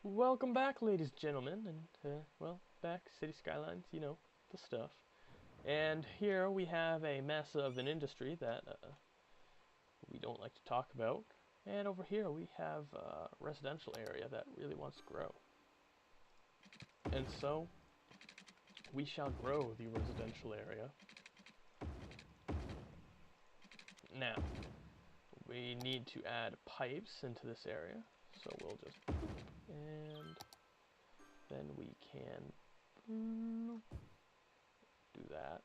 Welcome back, ladies and gentlemen, and, well, back, City Skylines, you know, the stuff. And here we have a mess of an industry that we don't like to talk about. And over here we have a residential area that really wants to grow. And so, we shall grow the residential area. Now, we need to add pipes into this area, so we'll just, and then we can do that.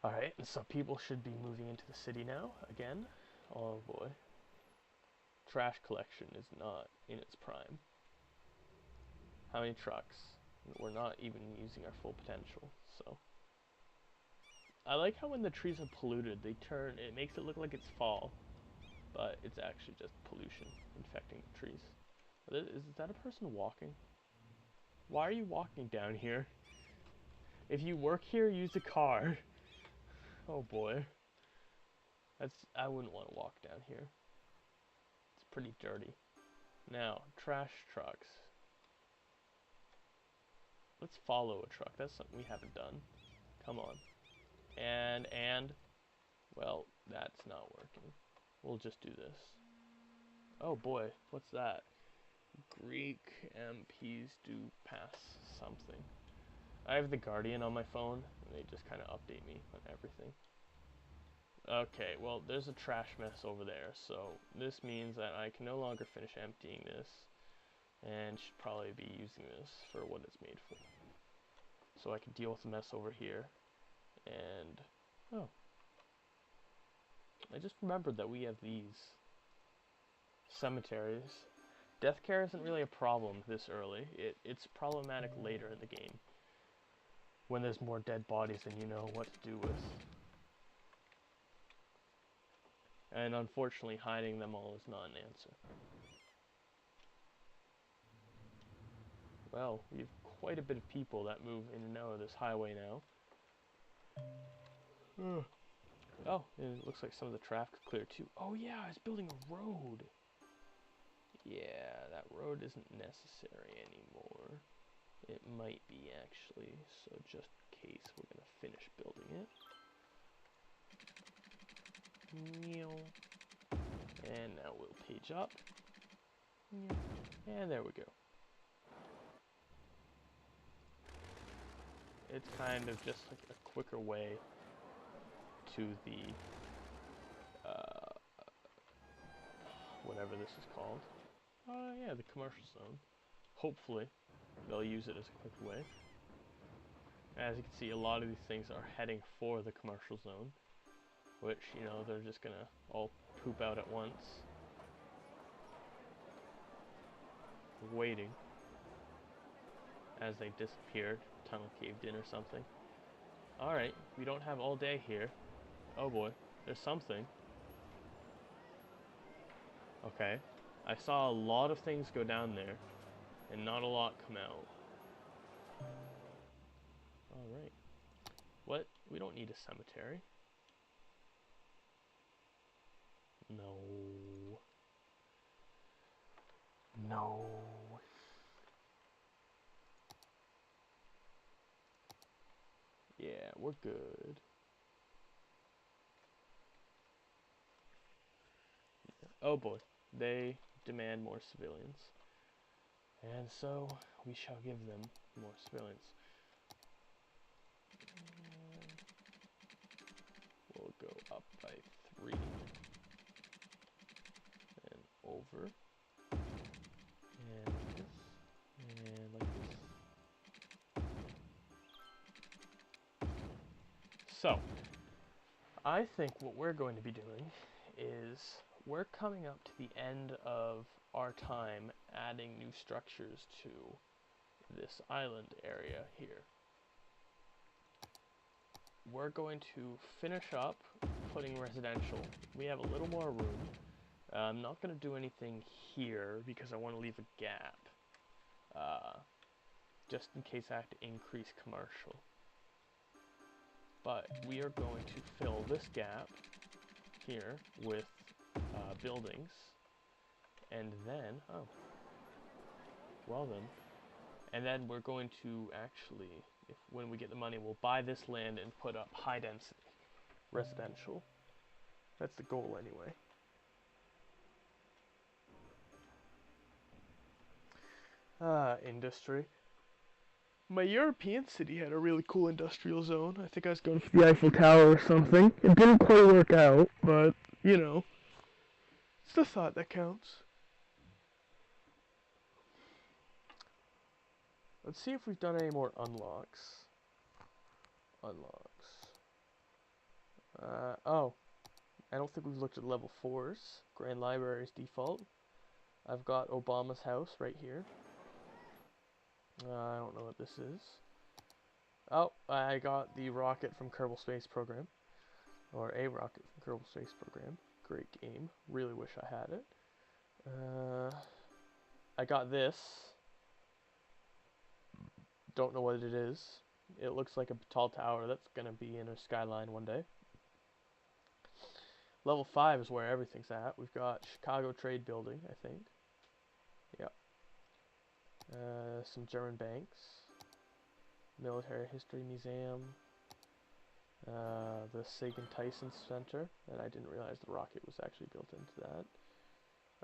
Alright, and so people should be moving into the city now, again. Oh boy. Trash collection is not in its prime. How many trucks? We're not even using our full potential, so. I like how when the trees are polluted, it makes it look like it's fall. But it's actually just pollution infecting the trees. Is that a person walking? Why are you walking down here? If you work here, use a car. Oh boy. I wouldn't want to walk down here. It's pretty dirty. Now, trash trucks. Let's follow a truck. That's something we haven't done. Come on. And, well, that's not working. We'll just do this. Oh boy, what's that? Greek MPs do pass something. I have the Guardian on my phone, and they just kind of update me on everything. Okay, well, there's a trash mess over there, so this means that I can no longer finish emptying this, and should probably be using this for what it's made for. So I can deal with the mess over here, and, oh. I just remembered that we have these cemeteries. Death care isn't really a problem this early. It's problematic later in the game, when there's more dead bodies than you know what to do with. And unfortunately, hiding them all is not an answer. Well, we have quite a bit of people that move in and out of this highway now. Oh, it looks like some of the traffic cleared too. Oh yeah, I was building a road. Yeah, that road isn't necessary anymore. It might be actually, so just in case we're gonna finish building it. And now we'll page up. And there we go. It's kind of just like a quicker way to the whatever this is called. Yeah, the commercial zone. Hopefully, they'll use it as a quick way. As you can see, a lot of these things are heading for the commercial zone, which, you know, they're just gonna all poop out at once. Waiting. As they disappeared, tunnel caved in or something. Alright, we don't have all day here. Oh boy, there's something. Okay, I saw a lot of things go down there, and not a lot come out. Alright. What? We don't need a cemetery. No. No. Yeah, we're good. Oh boy, they demand more civilians. And so, we shall give them more civilians. And we'll go up by 3. And over. And like this. And like this. So, I think what we're going to be doing is we're coming up to the end of our time adding new structures to this island area here. We're going to finish up putting residential. We have a little more room. I'm not going to do anything here because I want to leave a gap. Just in case I have to increase commercial. But we are going to fill this gap here with buildings, and then, oh, well then. And then we're going to actually, when we get the money, we'll buy this land and put up high density residential. That's the goal anyway. Industry. My European city had a really cool industrial zone. I think I was going for the Eiffel Tower or something. It didn't quite work out, but, you know, it's the thought that counts. Let's see if we've done any more unlocks. Oh. I don't think we've looked at level 4s. Grand Library's default. I've got Obama's house right here. I don't know what this is. Oh, I got the rocket from Kerbal Space Program. Or a rocket from Kerbal Space Program. Great game. Really wish I had it. I got this. Don't know what it is. It looks like a tall tower that's gonna be in a skyline one day. Level 5 is where everything's at. We've got Chicago Trade Building, I think. Yep. Some German banks. Military History Museum. The Sagan Tyson Center. And I didn't realize the rocket was actually built into that.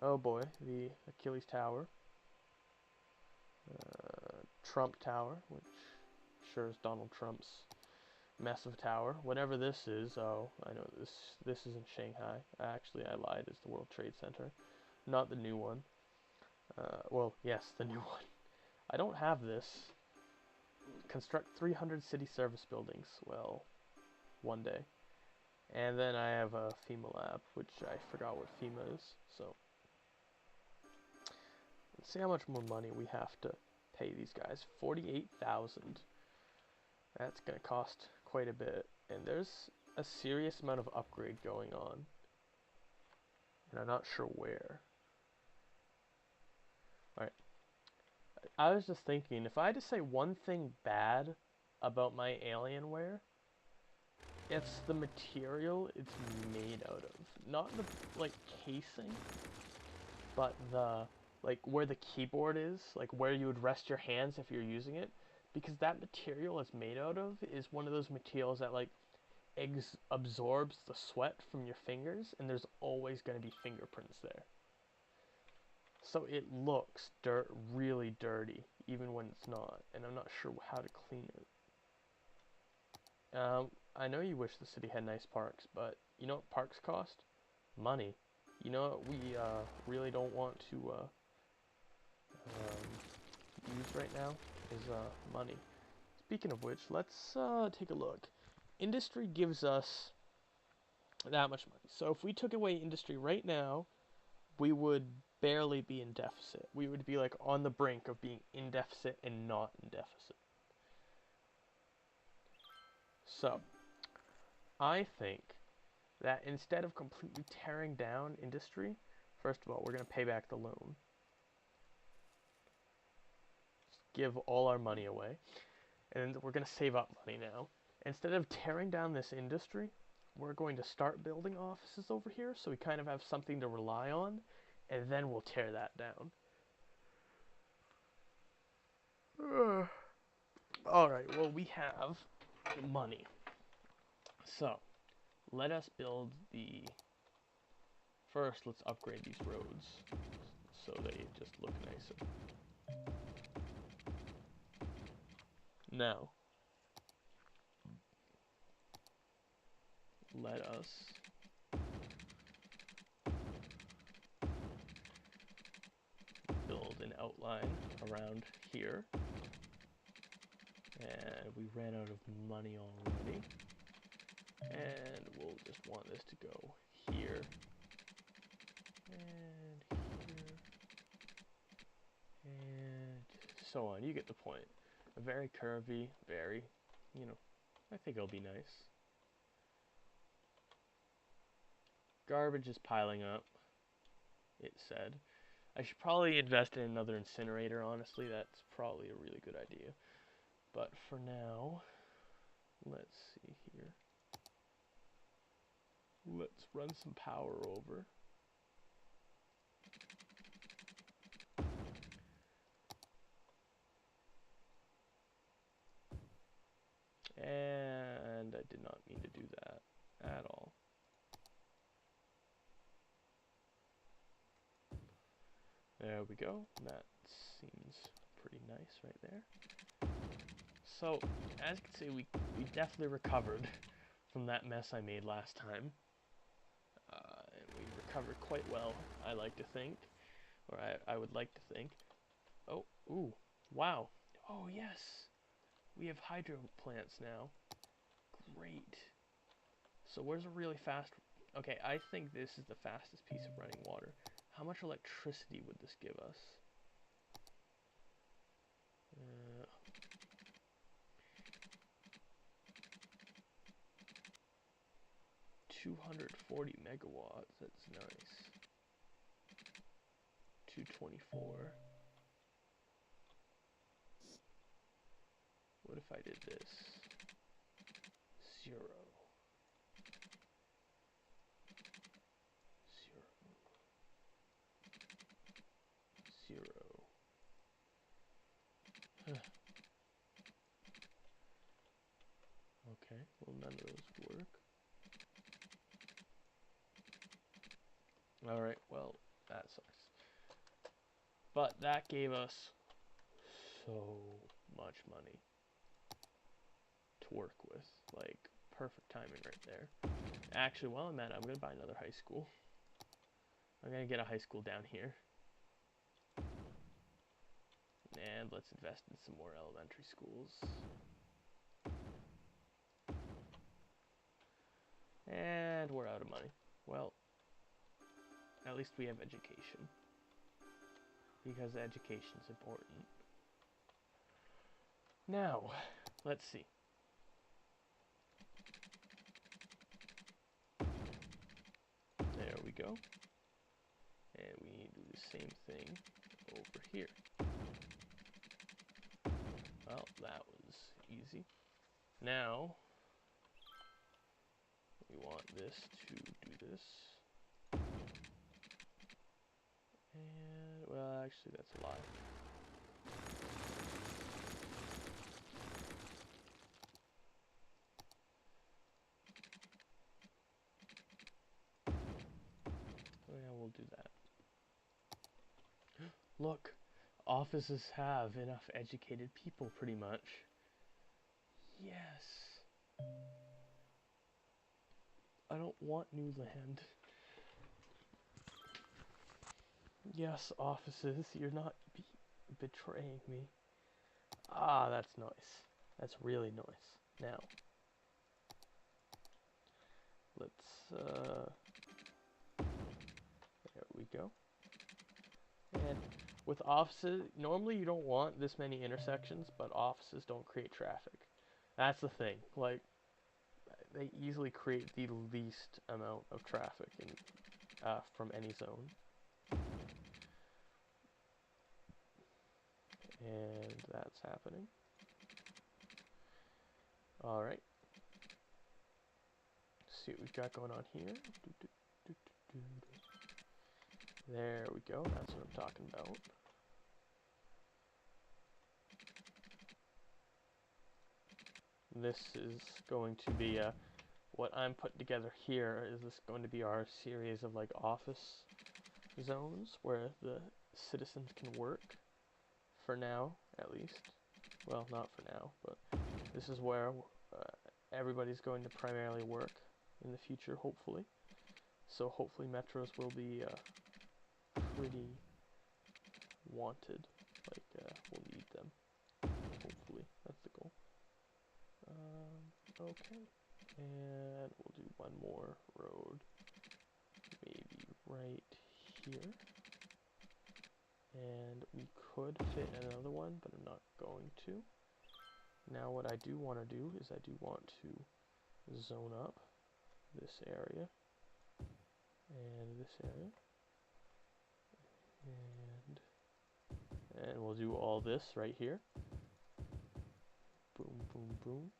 Oh boy, the Achilles Tower. Trump Tower, which sure is Donald Trump's massive tower. Whatever this is, oh, I know this is in Shanghai. Actually, I lied, it's the World Trade Center. Not the new one. Well, yes, the new one. I don't have this. Construct 300 city service buildings. Well, one day. And then I have a FEMA lab, which I forgot what FEMA is, so. Let's see how much more money we have to pay these guys. 48,000. That's gonna cost quite a bit, and there's a serious amount of upgrade going on, and I'm not sure where. Alright, I was just thinking, if I had to say one thing bad about my Alienware, it's the material it's made out of. Not the, like, casing, but the, like, where the keyboard is, like, where you would rest your hands if you're using it. Because that material it's made out of is one of those materials that, like, absorbs the sweat from your fingers, and there's always going to be fingerprints there. So it looks really dirty, even when it's not, and I'm not sure how to clean it. I know you wish the city had nice parks, but you know what parks cost? Money. You know what we really don't want to use right now? Is money. Speaking of which, let's take a look. Industry gives us that much money. So if we took away industry right now, we would barely be in deficit. We would be like on the brink of being in deficit and not in deficit. So I think that instead of completely tearing down industry, first of all, we're going to pay back the loan. Give all our money away, and we're going to save up money now. Instead of tearing down this industry, we're going to start building offices over here, so we kind of have something to rely on, and then we'll tear that down. Alright, well, we have money. So, let us build the... First, let's upgrade these roads, so they just look nicer. Now, let us build an outline around here. And we ran out of money already. And we'll just want this to go here. And here. And so on. You get the point. Very curvy, very, you know, I think it'll be nice. Garbage is piling up, it said. I should probably invest in another incinerator, honestly. That's probably a really good idea. But for now, let's see here. Let's run some power over. at all. There we go. That seems pretty nice right there. So, as you can see, we definitely recovered from that mess I made last time. And we recovered quite well, I like to think. Or I would like to think. Oh, ooh, wow. Oh, yes. We have hydro plants now. Great. So where's a really fast... Okay, I think this is the fastest piece of running water. How much electricity would this give us? 240 megawatts. That's nice. 224. What if I did this? 0. 0. 0. Okay, well none of those work. Alright, well, that sucks. But that gave us so much money to work with. Like, perfect timing right there. Actually, while I'm at it, I'm going to buy another high school. I'm going to get a high school down here. And let's invest in some more elementary schools. And we're out of money. Well, at least we have education. Because education's important. Now, let's see. There we go. And we need to do the same thing over here. Well, that was easy. Now, we want this to do this. And, well, actually, that's a lie. Yeah, we'll do that. Look, offices have enough educated people, pretty much. Yes. I don't want new land. Yes, offices, you're not betraying me. Ah, that's nice. That's really nice. Now, let's, there we go. And with offices, normally you don't want this many intersections, but offices don't create traffic. That's the thing. Like, they easily create the least amount of traffic in, from any zone. And that's happening. Alright. See what we've got going on here. There we go. That's what I'm talking about. This is going to be what I'm putting together here is this going to be our series of like office zones where the citizens can work for now, at least. Well, not for now, but this is where everybody's going to primarily work in the future, hopefully. So hopefully metros will be pretty wanted. Like, we'll need them. Hopefully, that's the goal. Okay, and we'll do one more road, maybe right here. And we could fit another one, but I'm not going to. Now what I do want to do is I do want to zone up this area and this area. And we'll do all this right here. Boom, boom, boom.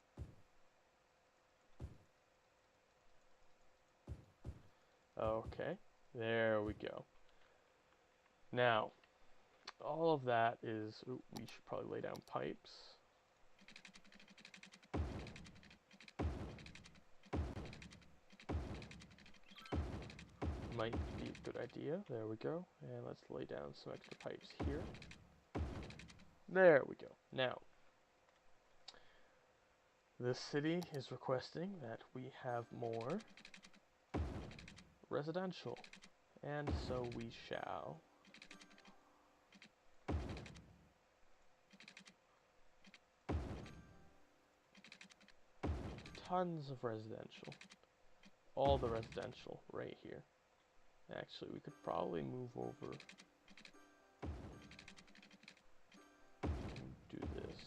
Okay, there we go. Now, all of that is, ooh, we should probably lay down pipes. might be a good idea. There we go. And let's lay down some extra pipes here. There we go. Now, this city is requesting that we have more residential, and so we shall. Tons of residential. All the residential right here. Actually, we could probably move over and do this.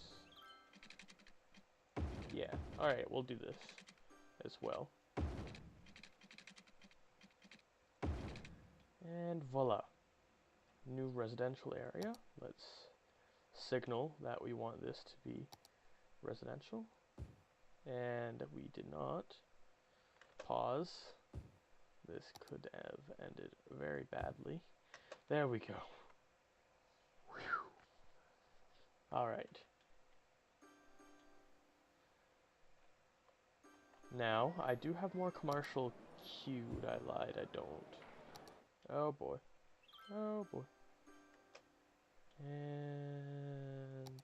Yeah, alright, we'll do this as well. And voila. New residential area. Let's signal that we want this to be residential. And we did not. Pause. This could have ended very badly. There we go. Alright. Now, I do have more commercial queued. I lied, I don't. Oh boy. Oh boy. And...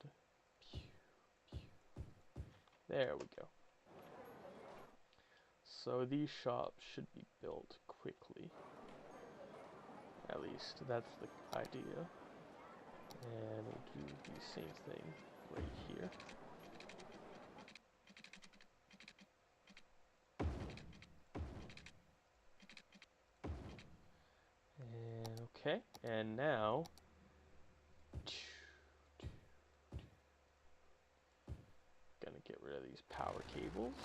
there we go. So these shops should be built quickly. At least, that's the idea. And we'll do the same thing right here. And okay, and now gonna get rid of these power cables.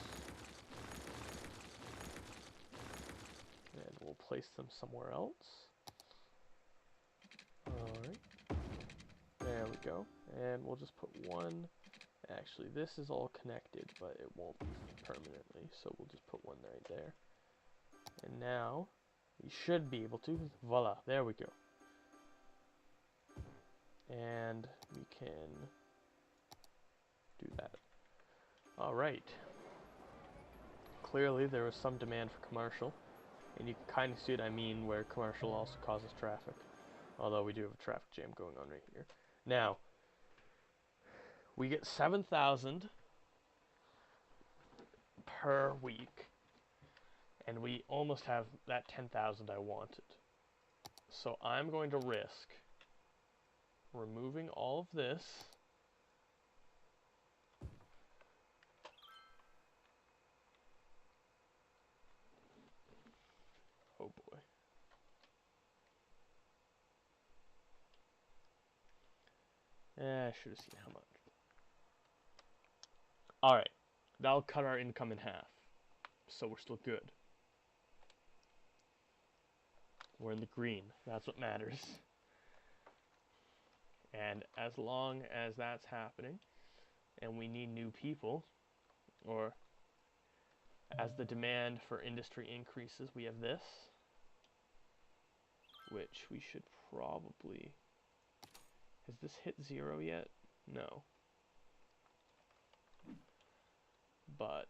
And we'll place them somewhere else. Alright. There we go. And we'll just put one. Actually, this is all connected, but it won't be permanently. So we'll just put one right there. And now, we should be able to. Voila. There we go. And we can do that. Alright. Clearly, there was some demand for commercial. And you can kind of see what I mean, where commercial also causes traffic. Although we do have a traffic jam going on right here. Now, we get 7,000 per week. And we almost have that 10,000 I wanted. So I'm going to risk removing all of this. Oh boy. I should have seen how much. Alright. That'll cut our income in half. So we're still good. We're in the green. That's what matters. And as long as that's happening, and we need new people, or as the demand for industry increases, we have this, which we should probably... Has this hit 0 yet? No. But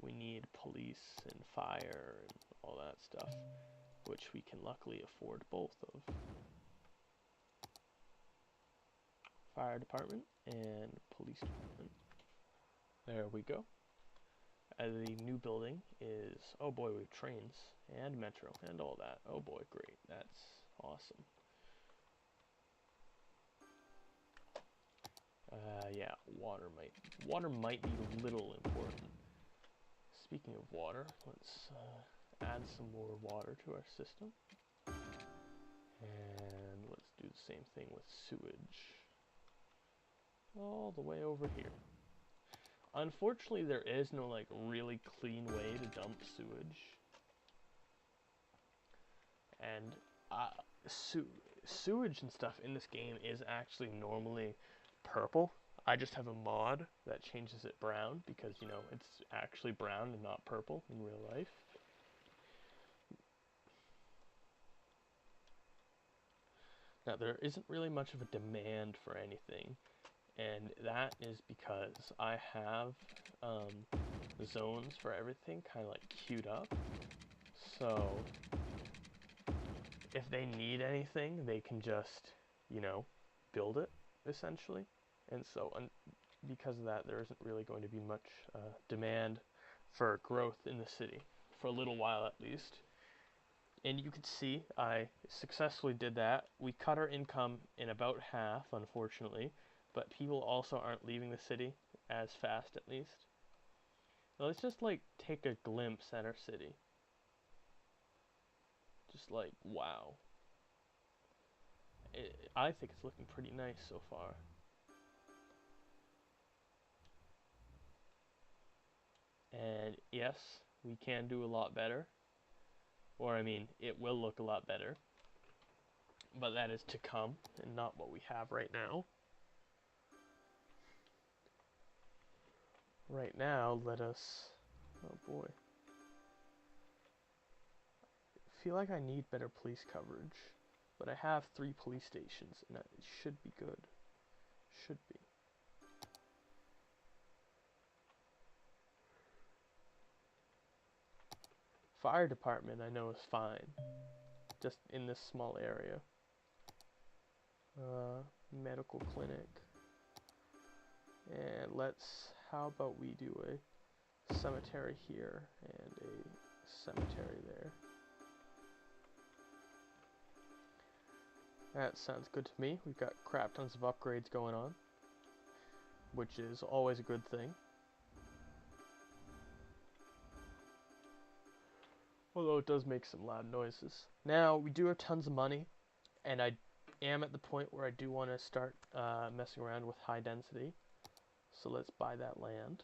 we need police and fire and all that stuff, which we can luckily afford both of. Fire department and police department. There we go. The new building is, oh boy, we have trains and metro and all that. Oh boy, great. That's awesome. Yeah, water might be a little important. Speaking of water, let's add some more water to our system. And let's do the same thing with sewage. All the way over here. Unfortunately, there is no like really clean way to dump sewage. And sewage and stuff in this game is actually normally purple. I just have a mod that changes it brown because, you know, it's actually brown and not purple in real life. Now, there isn't really much of a demand for anything, and that is because I have zones for everything kind of like queued up. So if they need anything, they can just, you know, build it, essentially. And so, because of that, there isn't really going to be much demand for growth in the city, for a little while at least. And you can see I successfully did that. We cut our income in about half, unfortunately, but people also aren't leaving the city as fast, at least. Now let's just, like, take a glimpse at our city. Just like, wow. I think it's looking pretty nice so far. And yes, we can do a lot better. Or, I mean, it will look a lot better. But that is to come, and not what we have right now. Right now, let us... Oh boy. I feel like I need better police coverage. But I have 3 police stations, and it should be good. Should be. Fire department, I know, is fine. Just in this small area. Medical clinic. And how about we do a cemetery here and a cemetery there. That sounds good to me. We've got crap tons of upgrades going on, which is always a good thing. Although it does make some loud noises. Now, we do have tons of money, and I am at the point where I do want to start messing around with high density. So let's buy that land.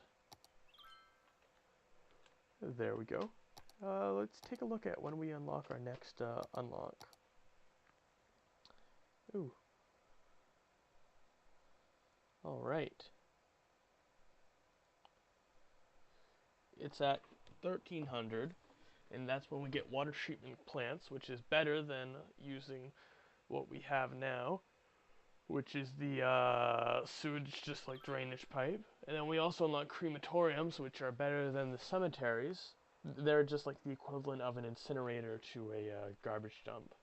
There we go. Let's take a look at when we unlock our next unlock. Ooh. Alright. It's at 1300, and that's when we get water treatment plants, which is better than using what we have now, which is the sewage, just like drainage pipe. And then we also unlock crematoriums, which are better than the cemeteries. They're just like the equivalent of an incinerator to a garbage dump,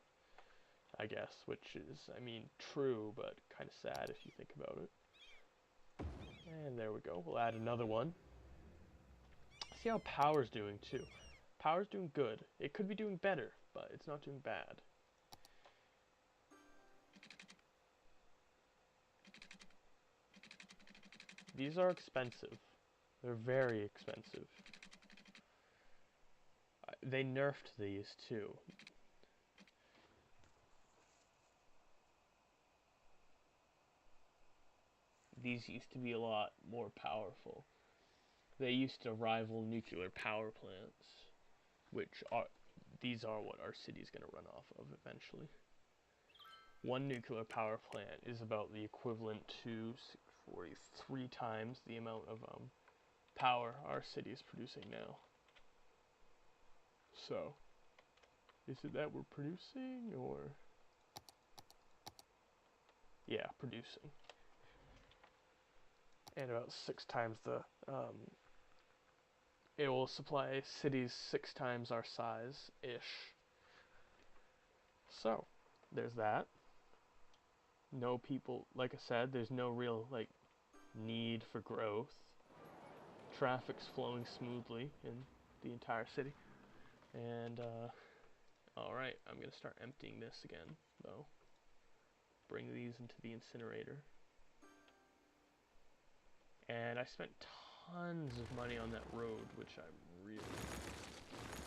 I guess, which is, I mean, true, but kind of sad if you think about it. And there we go. We'll add another one. See how power's doing, too. Power's doing good. It could be doing better, but it's not doing bad. These are expensive. They're very expensive. They nerfed these, too. These used to be a lot more powerful. They used to rival nuclear power plants, which are, these are what our city's going to run off of eventually. One nuclear power plant is about the equivalent to 43 times the amount of power our city is producing now. So, is it that we're producing, or? Yeah, producing. And about 6 times the, it will supply cities 6 times our size-ish. So, there's that. No people, like I said, there's no real, like, need for growth. Traffic's flowing smoothly in the entire city. And, alright, I'm gonna start emptying this again, though. Bring these into the incinerator. And I spent tons of money on that road, which I'm really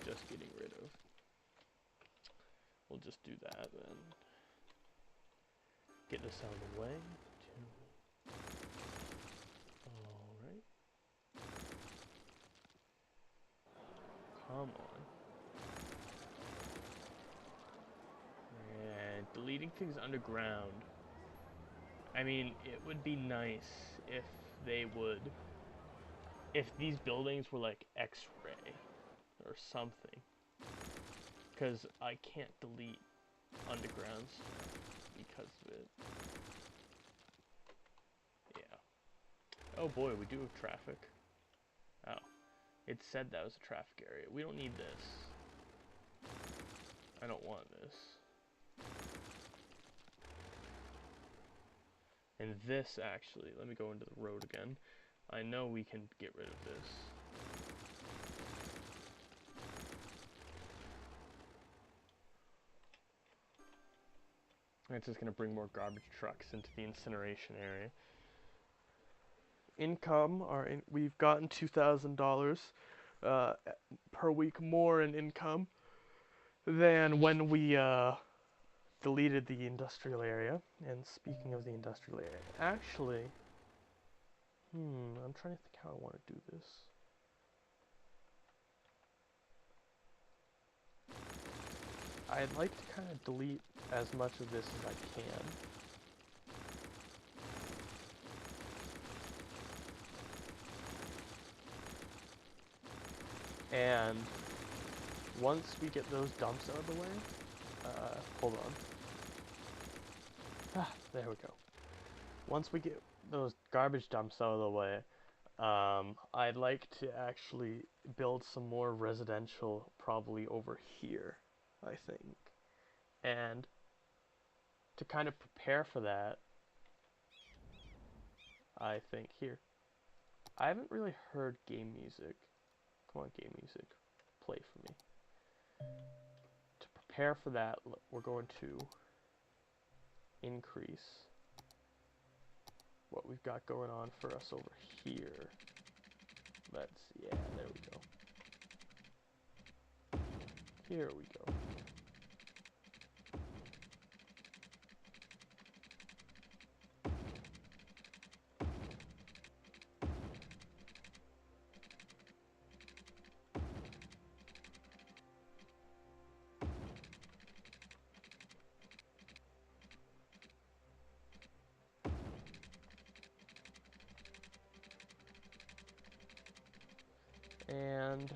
just getting rid of. We'll just do that then. Get this out of the way. Alright. Come on. And deleting things underground. I mean, it would be nice if they would, if these buildings were like X-ray or something, because I can't delete undergrounds because of it. Yeah. Oh boy, we do have traffic. Oh, it said that was a traffic area. We don't need this. I don't want this. And this actually, let me go into the road again. I know we can get rid of this. It's just going to bring more garbage trucks into the incineration area. Income, we've gotten $2,000 per week more in income than when we deleted the industrial area. And speaking of the industrial area, actually, I'm trying to think how I want to do this. I'd like to kind of delete as much of this as I can. And once we get those dumps out of the way, hold on. There we go. Once we get those garbage dumps out of the way, I'd like to actually build some more residential probably over here, I think. And to kind of prepare for that, I think here. I haven't really heard game music. Come on, game music. Play for me. To prepare for that, we're going to increase what we've got going on for us over here. Yeah, there we go. Here we go. And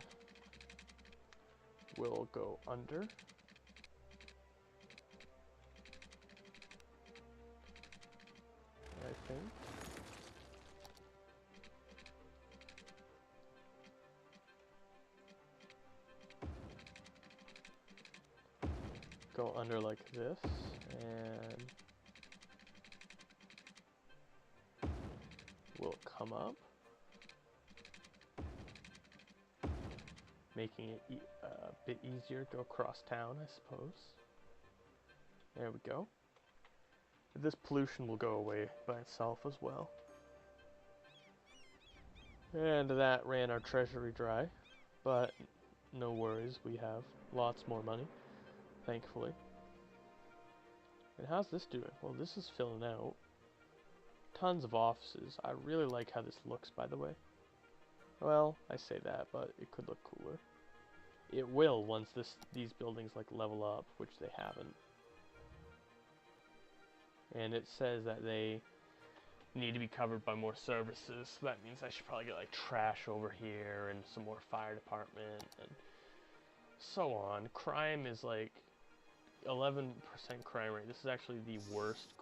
we'll go under. I think. Go under like this, and we'll come up, making it a bit easier to go across town, I suppose. There we go. This pollution will go away by itself as well. And that ran our treasury dry, but no worries, we have lots more money, thankfully. And how's this doing? Well, this is filling out. Tons of offices. I really like how this looks, by the way. Well, I say that, but it could look cooler. It will once these buildings like level up, which they haven't. And it says that they need to be covered by more services, so that means I should probably get like trash over here and some more fire department and so on. Crime is like 11% crime rate. This is actually the worst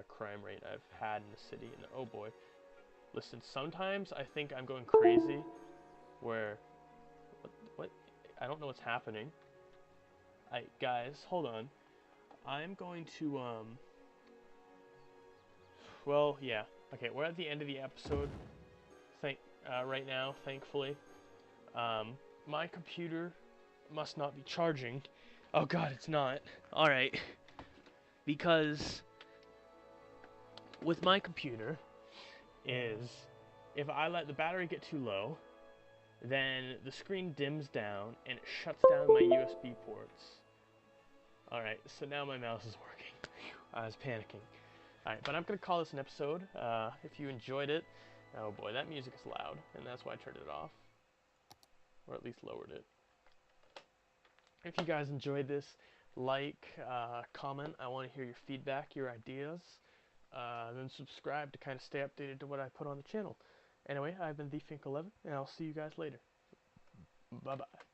crime rate I've had in the city, and oh boy. Listen, sometimes I think I'm going crazy where what I don't know what's happening. Guys, hold on. I'm going to well, yeah. Okay, we're at the end of the episode. Right now, thankfully. My computer must not be charging. Oh god, it's not. Alright. Because with my computer is if I let the battery get too low, then the screen dims down and it shuts down my USB ports. Alright, so now my mouse is working. I was panicking. Alright, but I'm going to call this an episode. If you enjoyed it, oh boy, that music is loud, and that's why I turned it off. Or at least lowered it. If you guys enjoyed this, like, comment. I want to hear your feedback, your ideas. Then subscribe to kind of stay updated to what I put on the channel. Anyway, I've been the Finkle, and I'll see you guys later. Bye-bye.